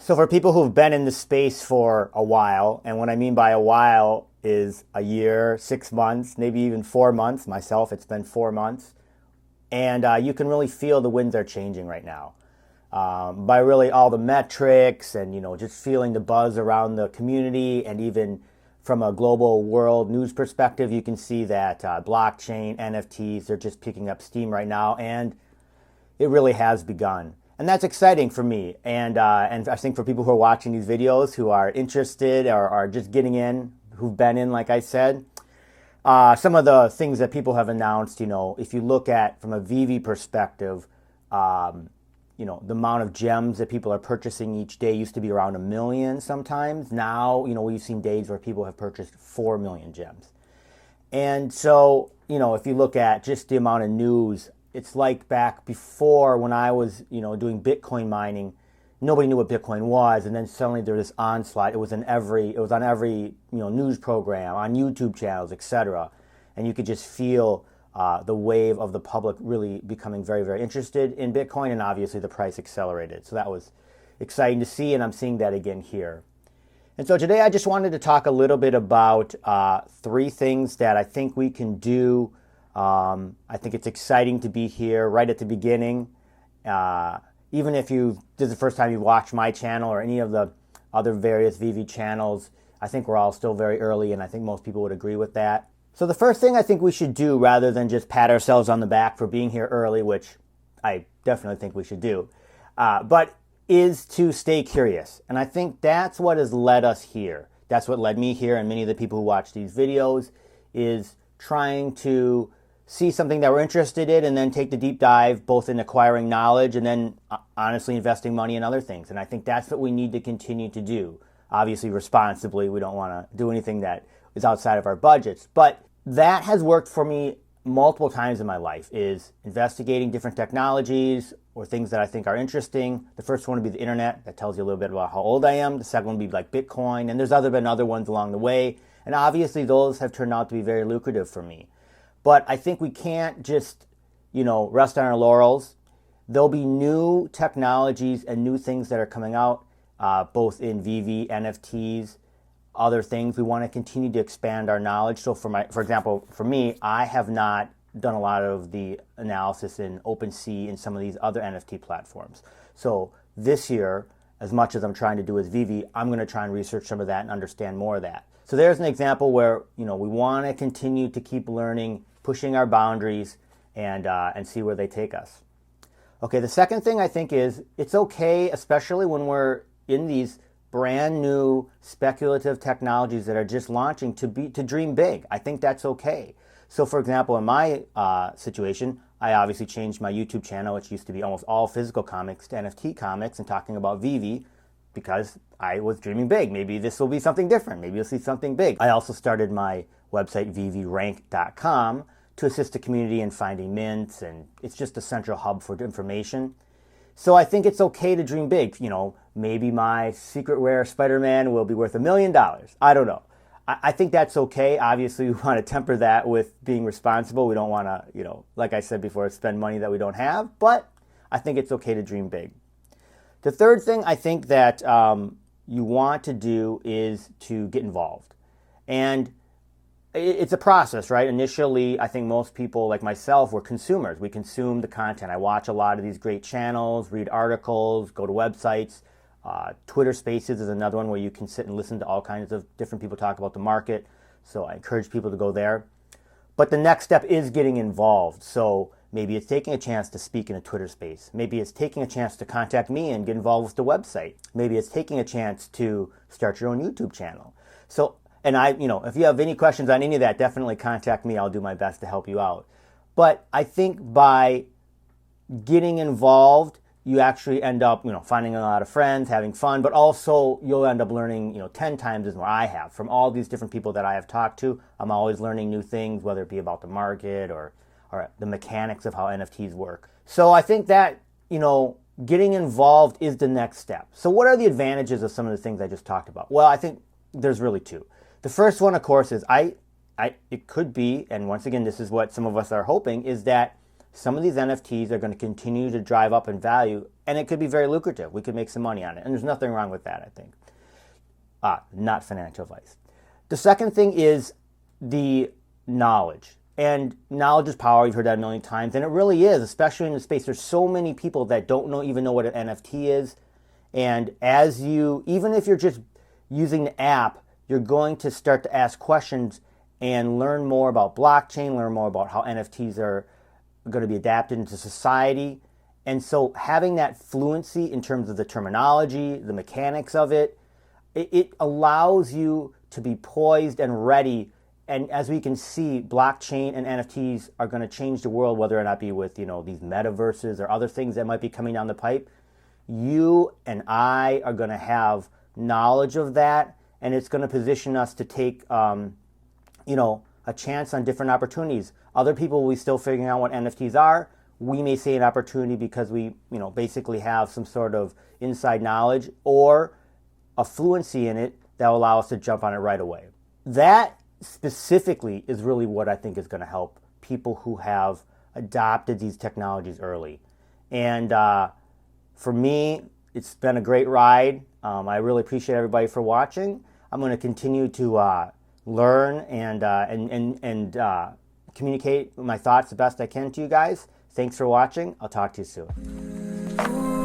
So for people who've been in the space for a while, and what I mean by a while is a year, 6 months, maybe even 4 months. Myself, it's been 4 months. And you can really feel the winds are changing right now. By really all the metrics and, just feeling the buzz around the community, and even from a global world news perspective, you can see that blockchain, NFTs, they're just picking up steam right now, and it really has begun. And that's exciting for me, and I think for people who are watching these videos who are interested or are just getting in, who've been in, like I said. Some of the things that people have announced, if you look at from a Veve perspective, the amount of gems that people are purchasing each day used to be around 1 million sometimes. Now, we've seen days where people have purchased 4 million gems. And so, if you look at just the amount of news, it's like back before when I was, doing Bitcoin mining, nobody knew what Bitcoin was, and then suddenly there was this onslaught. It was on every news program, on YouTube channels, etc. And you could just feel the wave of the public really becoming very, very interested in Bitcoin, and obviously the price accelerated. So that was exciting to see, and I'm seeing that again here. And so today I just wanted to talk a little bit about 3 things that I think we can do. I think it's exciting to be here right at the beginning. Even if this is the first time you've watched my channel or any of the other various Veve channels, I think we're all still very early, and I think most people would agree with that. So the first thing I think we should do, rather than just pat ourselves on the back for being here early, which I definitely think we should do, but is to stay curious. And I think that's what has led us here. That's what led me here, and many of the people who watch these videos, is trying to see something that we're interested in and then take the deep dive, both in acquiring knowledge and then honestly investing money in other things. And I think that's what we need to continue to do. Obviously responsibly, we don't want to do anything that is outside of our budgets. But that has worked for me multiple times in my life, is investigating different technologies or things that I think are interesting. The first one would be the internet. That tells you a little bit about how old I am. The second one would be like Bitcoin. And there's been other ones along the way. And obviously those have turned out to be very lucrative for me. But I think we can't just, rest on our laurels. There'll be new technologies and new things that are coming out, both in Veve, NFTs, other things. We want to continue to expand our knowledge. So for example, for me, I have not done a lot of the analysis in OpenSea and some of these other NFT platforms. So this year, as much as I'm trying to do with Veve, I'm going to try and research some of that and understand more of that. So there's an example where, we want to continue to keep learning, pushing our boundaries, and see where they take us. Okay, the second thing I think is it's okay, especially when we're in these brand new speculative technologies that are just launching, to dream big. I think that's okay. So for example, in my situation, I obviously changed my YouTube channel, which used to be almost all physical comics, to NFT comics and talking about Veve, because I was dreaming big. Maybe this will be something different. Maybe you'll see something big. I also started my website, VeveRank.com, to assist the community in finding mints, and it's just a central hub for information. So I think it's okay to dream big. Maybe my secret rare Spider-Man will be worth $1 million. I don't know. I think that's okay. Obviously, we want to temper that with being responsible. We don't want to, like I said before, spend money that we don't have, but I think it's okay to dream big. The third thing I think that you want to do is to get involved. And it's a process, right? Initially, I think most people, like myself, were consumers. We consume the content. I watch a lot of these great channels, read articles, go to websites. Twitter Spaces is another one where you can sit and listen to all kinds of different people talk about the market. So I encourage people to go there. But the next step is getting involved. So maybe it's taking a chance to speak in a Twitter space. Maybe it's taking a chance to contact me and get involved with the website. Maybe it's taking a chance to start your own YouTube channel. So, and if you have any questions on any of that, definitely contact me. I'll do my best to help you out. But I think by getting involved, you actually end up, finding a lot of friends, having fun, but also you'll end up learning, 10 times as more. I have from all these different people that I have talked to. I'm always learning new things, whether it be about the market or the mechanics of how NFTs work. So I think that, getting involved is the next step. So what are the advantages of some of the things I just talked about? Well, I think there's really 2. The first one, of course, is it could be, and once again, this is what some of us are hoping, is that some of these NFTs are going to continue to drive up in value, and it could be very lucrative. We could make some money on it, and there's nothing wrong with that, I think. Not financial advice. The second thing is the knowledge. And knowledge is power. You've heard that a million times. And it really is, especially in the space. There's so many people that don't even know what an NFT is. And even if you're just using the app, you're going to start to ask questions and learn more about blockchain, learn more about how NFTs are going to be adapted into society. And so having that fluency in terms of the terminology, the mechanics of it, it allows you to be poised and ready. And as we can see, blockchain and NFTs are going to change the world, whether or not be with, these metaverses or other things that might be coming down the pipe. You and I are going to have knowledge of that, and it's going to position us to take, a chance on different opportunities. Other people will be still figuring out what NFTs are. We may see an opportunity because we, basically have some sort of inside knowledge or a fluency in it that will allow us to jump on it right away. That specifically is really what I think is going to help people who have adopted these technologies early. And for me, it's been a great ride. I really appreciate everybody for watching. I'm going to continue to learn and communicate my thoughts the best I can to you guys. Thanks for watching. I'll talk to you soon.